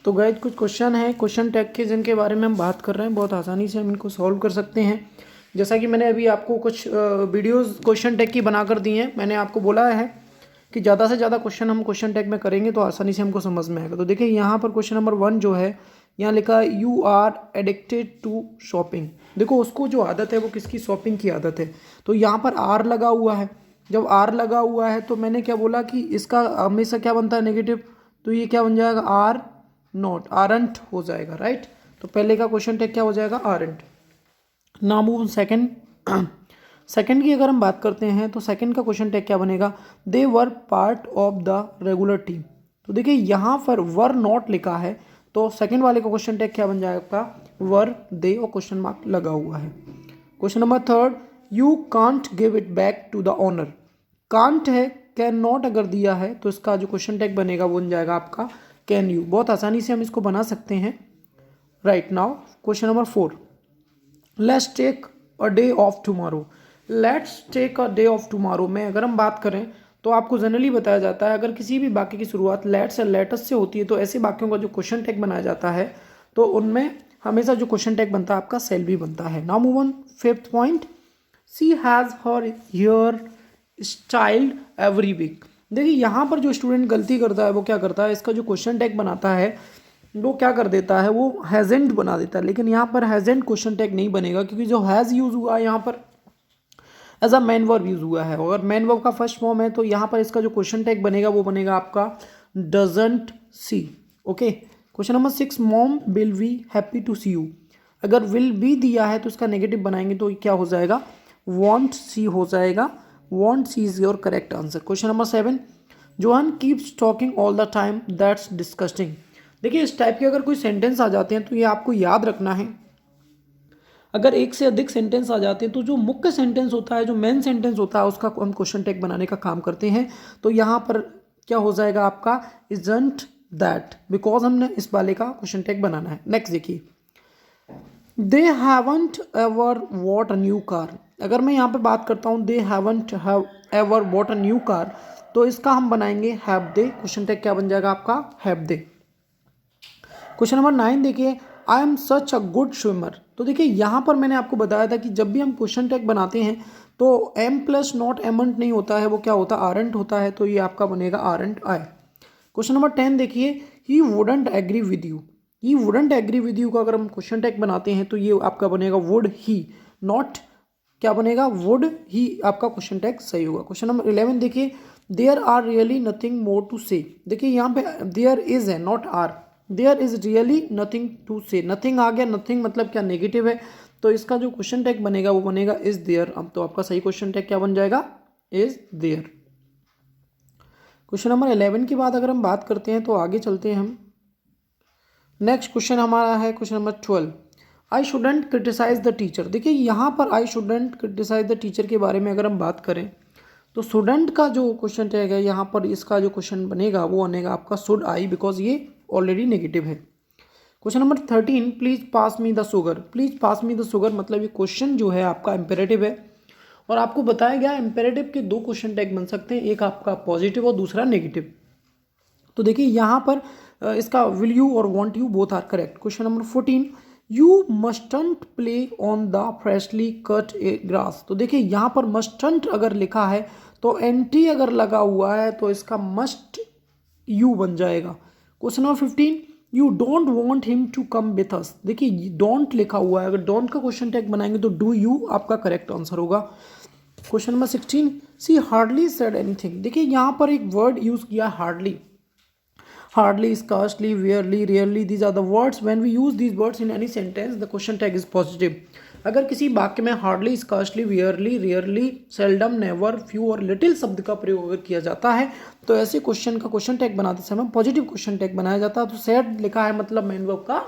तो गाइस कुछ क्वेश्चन है क्वेश्चन टैग के जिनके बारे में हम बात कर रहे हैं, बहुत आसानी से हम इनको सॉल्व कर सकते हैं। जैसा कि मैंने अभी आपको कुछ वीडियोस क्वेश्चन टैग की बना कर दी हैं। मैंने आपको बोला है कि ज़्यादा से ज़्यादा क्वेश्चन हम क्वेश्चन टैग में करेंगे तो आसानी से हमको समझ में आएगा। तो देखिए यहाँ पर क्वेश्चन नंबर 1 जो है, यहाँ लिखा है you are addicted to shopping. देखो उसको जो आदत है वो किसकी, शॉपिंग की आदत है। तो यहाँ पर आर लगा हुआ है। जब आर लगा हुआ है तो मैंने क्या बोला कि इसका हमेशा क्या बनता है, नेगेटिव। तो ये क्या बन जाएगा, आर नॉट, आरंट हो जाएगा, राइट। तो पहले का क्वेश्चन टैग क्या हो जाएगा, aren't. Now move second. Second की अगर हम बात करते हैं तो सेकंड का क्वेश्चन टैग क्या बनेगा, they were part of the regular team. तो देखिए यहाँ पर वर नॉट लिखा है, तो सेकंड वाले का क्वेश्चन टैग क्या बन जाएगा, वर दे और क्वेश्चन मार्क लगा हुआ है। Question number third, you can't give it back to the owner. Can't है, कैन नॉट अगर दिया है तो इसका जो क्वेश्चन टैग बनेगा वो बन जाएगा आपका कैन यू। बहुत आसानी से हम इसको बना सकते हैं, right. Now question number 4, let's take a day off tomorrow. Let's take a day off tomorrow में अगर हम बात करें तो आपको जनरली बताया जाता है, अगर किसी भी वाक्य की शुरुआत लेट्स या लेटस से होती है तो ऐसे वाक्यों का जो क्वेश्चन टैग बनाया जाता है तो उनमें हमेशा जो क्वेश्चन टैग बनता है आपका सेल भी बनता है। Now move on fifth point, she has her hair styled every week. देखिए यहाँ पर जो स्टूडेंट गलती करता है वो क्या करता है, इसका जो क्वेश्चन टैग बनाता है वो क्या कर देता है, वो हैजेंट बना देता है। लेकिन यहाँ पर हैजेंट क्वेश्चन टैग नहीं बनेगा, क्योंकि जो हैज़ यूज़ हुआ है यहाँ पर as a main verb use हुआ है। अगर मैन वर्ब का फर्स्ट फॉर्म है तो यहाँ पर इसका जो क्वेश्चन टैग बनेगा वो बनेगा आपका doesn't see. Okay. Question number 6, mom will be happy to see you. अगर विल बी दिया है तो इसका नेगेटिव बनाएंगे तो क्या हो जाएगा, वॉन्ट सी हो जाएगा। Won't see is your correct answer. Question number 7, Johann keeps talking all the time that's disgusting. देखिए इस टाइप के अगर कोई सेंटेंस आ जाते हैं तो ये आपको याद रखना है। अगर एक से अधिक सेंटेंस आ जाते हैं तो जो मुख्य सेंटेंस होता है, जो मेन सेंटेंस होता है, उसका हम क्वेश्चन टैग बनाने का काम करते हैं। तो यहाँ पर क्या हो जाएगा आपका, इजंट दैट, बिकॉज हमने इस वाले का क्वेश्चन टैग बनाना है। नेक्स्ट देखिए, they haven't ever what a new car. अगर मैं यहाँ पे बात करता हूँ they haven't have ever what a new car, तो इसका हम बनाएंगे हैव दे। क्वेश्चन टैग क्या बन जाएगा आपका, हैव दे। क्वेश्चन नंबर 9 देखिए, I am such a good swimmer. तो देखिए यहाँ पर मैंने आपको बताया था कि जब भी हम क्वेश्चन टैग बनाते हैं तो एम प्लस नॉट एमंट नहीं होता है, वो क्या होता है, आरंट होता है। तो ये आपका बनेगा आरंट आई। क्वेश्चन नंबर 10 देखिए, he wouldn't agree with you. He wouldn't agree with you का अगर हम क्वेश्चन टैग बनाते हैं तो ये आपका बनेगा वुड ही, नॉट क्या बनेगा, वुड ही आपका क्वेश्चन टैग सही होगा। क्वेश्चन नंबर 11 देखिए, there are really nothing more to say. देखिए यहाँ पे देयर इज है, not are. There is really nothing to say, nothing आ गया, नथिंग मतलब क्या, नेगेटिव है। तो इसका जो क्वेश्चन टैग बनेगा वो बनेगा इज देयर। अब तो आपका सही क्वेश्चन टैग क्या बन जाएगा, इज देयर। क्वेश्चन नंबर 11 के बाद अगर हम बात करते हैं तो आगे चलते हैं हम। नेक्स्ट क्वेश्चन हमारा है question number 12, I shouldn't criticise the teacher. देखिए यहाँ पर I shouldn't criticise the teacher के बारे में अगर हम बात करें तो स्टूडेंट का जो क्वेश्चन टैग है यहाँ पर इसका जो क्वेश्चन बनेगा वो बनेगा आपका शुड आई, बिकॉज ये ऑलरेडी नेगेटिव है। Question number 13, please pass me the sugar. Please pass me the sugar मतलब ये क्वेश्चन जो है आपका इंपेरेटिव है, और आपको बताया गया इंपेरेटिव के 2 क्वेश्चन टैग बन सकते हैं, एक आपका पॉजिटिव और दूसरा नेगेटिव। तो देखिए यहाँ पर इसका विल यू और won't you both are correct. Question number 14, you mustn't play on the freshly cut a grass. तो देखिए यहाँ पर मस्टंट अगर लिखा है तो एंटी अगर लगा हुआ है तो इसका मस्ट यू बन जाएगा। Question number 15, you don't want him to come with us. देखिए डोंट लिखा हुआ है, अगर डोंट का क्वेश्चन टैग बनाएंगे तो डू यू आपका करेक्ट आंसर होगा। क्वेश्चन नंबर 16, सी हार्डली सेड एनीथिंग। देखिए यहाँ पर एक वर्ड यूज किया hardly. Hardly, scarcely, rarely, rarely, these are the words. When we use these words in any sentence, the question tag is positive. अगर किसी वाक्य में hardly, scarcely, rarely, rarely, seldom, never, few और little शब्द का प्रयोग अगर किया जाता है तो ऐसे क्वेश्चन का क्वेश्चन टैग बनाते समय पॉजिटिव क्वेश्चन टैग बनाया जाता है। तो सैड लिखा है मतलब मेन वर्ब का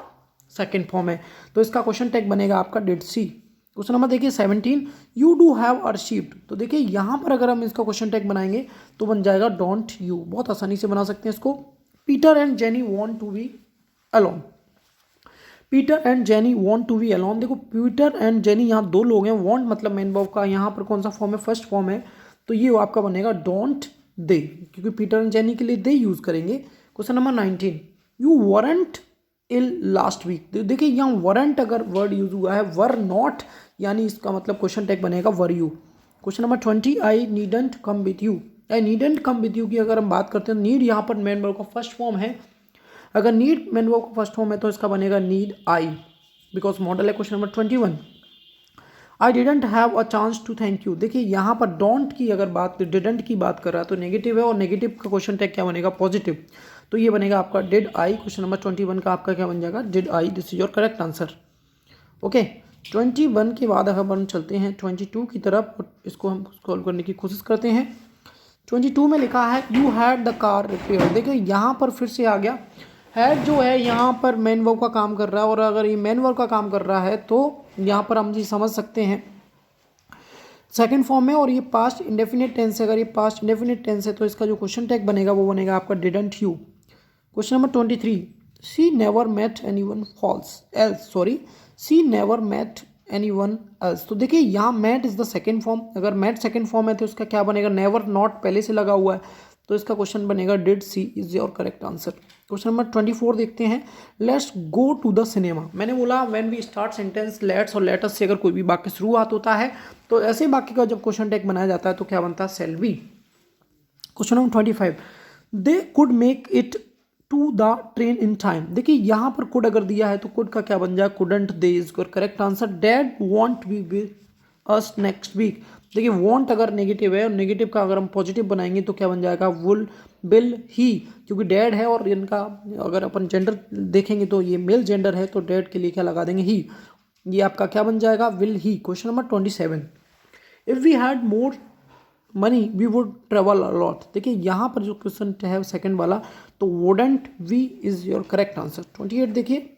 सेकंड फॉर्म है, तो इसका क्वेश्चन टैग बनेगा आपका डिड सी। क्वेश्चन नंबर देखिए 17, यू डू हैव अचीव्ड। तो देखिए यहाँ पर अगर हम इसका क्वेश्चन टैग बनाएंगे तो बन जाएगा डोंट यू। बहुत आसानी से बना सकते हैं इसको। Peter and Jenny want to be alone. Peter and Jenny want to be alone. देखो पीटर एंड जेनी यहाँ 2 लोग हैं, वॉन्ट मतलब मेन वर्ब का यहाँ पर कौन सा फॉर्म है, फर्स्ट फॉर्म है, तो ये आपका बनेगा डोंट दे, क्योंकि पीटर एंड जेनी के लिए दे यूज करेंगे। Question number 19, you weren't ill last week. देखिए यहाँ वरंट अगर वर्ड यूज हुआ है, वर नॉट यानी इसका मतलब क्वेश्चन टैग बनेगा were you. Question number 20, I needn't come with you. I needn't come with you की अगर हम बात करते हैं, नीड यहाँ पर मेन वर्ब का फर्स्ट फॉर्म है। अगर नीड मेन वर्ब का फर्स्ट फॉर्म है तो इसका बनेगा नीड आई, बिकॉज मॉडल है। Question number 21, I didn't have a chance to thank you. देखिए यहाँ पर डोंट की अगर बात, डिडंट की बात कर रहा है तो नेगेटिव है, और नेगेटिव का क्वेश्चन टैग क्या बनेगा, पॉजिटिव। तो ये बनेगा आपका डिड आई। क्वेश्चन नंबर 21 का आपका क्या बन जाएगा, did I. This is your correct answer. Okay, 21 के बाद अगर हम चलते हैं 22 की तरफ, और इसको हम सॉल्व करने की कोशिश करते हैं। 22 में लिखा है you had the car repair. देखिए यहाँ पर फिर से आ गया, हैड जो है यहाँ पर मेन वर्ब का काम कर रहा है, और अगर ये मेन वर्ब का काम कर रहा है तो यहाँ पर हम जी समझ सकते हैं सेकंड फॉर्म में, और ये पास्ट इंडेफिनिट टेंस है। अगर ये पास्ट इंडेफिनिट टेंस है तो इसका जो क्वेश्चन टैग बनेगा वो बनेगा आपका didn't you. Question number 23, she never met anyone false else, sorry she never met anyone else. तो देखिए यहाँ met is the second form, अगर मेट सेकंड फॉर्म है तो इसका क्या बनेगा, नेवर नॉट पहले से लगा हुआ है तो इसका क्वेश्चन बनेगा did she is your correct answer. Question number 24 देखते हैं, let's go to the cinema. मैंने बोला when we start sentence let's और लेटस से अगर कोई भी वाक्य शुरुआत होता है तो ऐसे वाक्य का जब क्वेश्चन टैग बनाया जाता है तो क्या बनता है, shall be. Question number 25, they could make it to the train in time. देखिए यहाँ पर कुड अगर दिया है तो कुड का क्या बन जाए, couldn't. They is your correct answer. Dad won't be with us next week. देखिए वॉन्ट अगर नेगेटिव है और नेगेटिव का अगर हम पॉजिटिव बनाएंगे तो क्या बन जाएगा, विल ही, क्योंकि डैड है और इनका अगर अपन जेंडर देखेंगे तो ये मेल जेंडर है तो डैड के लिए क्या लगा देंगे, ही। ये आपका क्या बन जाएगा, will he. Question number 27, if we had more money we would travel a lot. देखिए यहाँ पर जो क्वेश्चन है सेकंड वाला, तो wouldn't we is your correct answer. 28 देखिए,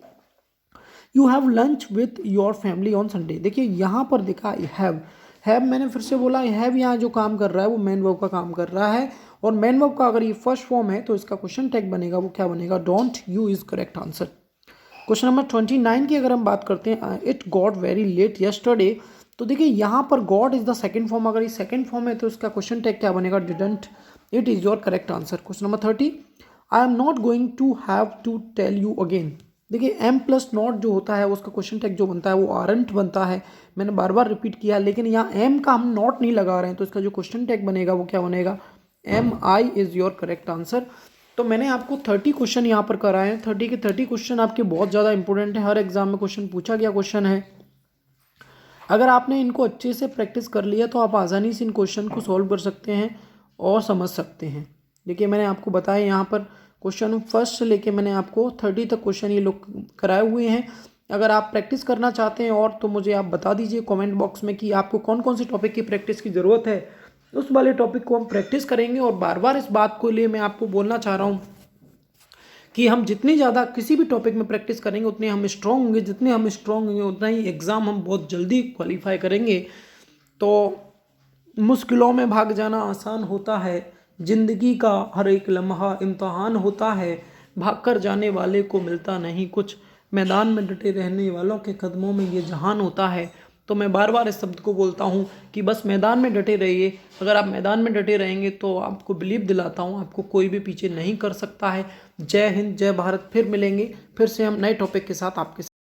you have lunch with your family on Sunday. देखिए यहाँ पर देखा आई हैव मैंने फिर से बोला, हैव यहाँ जो काम कर रहा है वो मेन वर्ब का काम कर रहा है, और मेन वर्ब का अगर ये फर्स्ट फॉर्म है तो इसका क्वेश्चन टैग बनेगा वो क्या बनेगा, don't you is correct answer. Question number 29 की अगर हम बात करते हैं, it got very late yesterday. तो देखिए यहाँ पर got is the second form, अगर ये सेकंड फॉर्म है तो इसका क्वेश्चन टैग क्या बनेगा, didn't. It is your correct answer. Question number 30, I am not going to have to tell you again. देखिए एम प्लस नॉट जो होता है उसका क्वेश्चन टैग जो बनता है वो आरंट बनता है, मैंने बार बार रिपीट किया, लेकिन यहाँ एम का हम नॉट नहीं लगा रहे हैं तो इसका जो क्वेश्चन टैग बनेगा वो क्या बनेगा, am I is your correct answer. तो मैंने आपको 30 क्वेश्चन यहाँ पर कराए हैं। 30 के 30 क्वेश्चन आपके बहुत ज़्यादा इंपॉर्टेंट है, हर एग्जाम में क्वेश्चन पूछा गया क्वेश्चन है। अगर आपने इनको अच्छे से प्रैक्टिस कर लिया तो आप आसानी से इन क्वेश्चन को सॉल्व कर सकते हैं और समझ सकते हैं। देखिए मैंने आपको बताया यहाँ पर क्वेश्चन फर्स्ट से लेके मैंने आपको 30 तक क्वेश्चन ये लोग कराए हुए हैं। अगर आप प्रैक्टिस करना चाहते हैं और तो मुझे आप बता दीजिए कमेंट बॉक्स में कि आपको कौन कौन से टॉपिक की प्रैक्टिस की ज़रूरत है, उस वाले टॉपिक को हम प्रैक्टिस करेंगे। और बार बार इस बात को लिए मैं आपको बोलना चाह रहा हूँ कि हम जितनी ज़्यादा किसी भी टॉपिक में प्रैक्टिस करेंगे उतने हम स्ट्रॉन्ग होंगे, जितने हम स्ट्रॉन्ग होंगे उतना ही एग्ज़ाम हम बहुत जल्दी क्वालिफाई करेंगे। तो मुश्किलों में भाग जाना आसान होता है, ज़िंदगी का हर एक लम्हा इम्तहान होता है, भागकर जाने वाले को मिलता नहीं कुछ, मैदान में डटे रहने वालों के कदमों में ये जहान होता है। तो मैं बार बार इस शब्द को बोलता हूँ कि बस मैदान में डटे रहिए। अगर आप मैदान में डटे रहेंगे तो आपको बिलीव दिलाता हूँ आपको कोई भी पीछे नहीं कर सकता है। जय हिंद, जय भारत। फिर मिलेंगे, फिर से हम नए टॉपिक के साथ आपके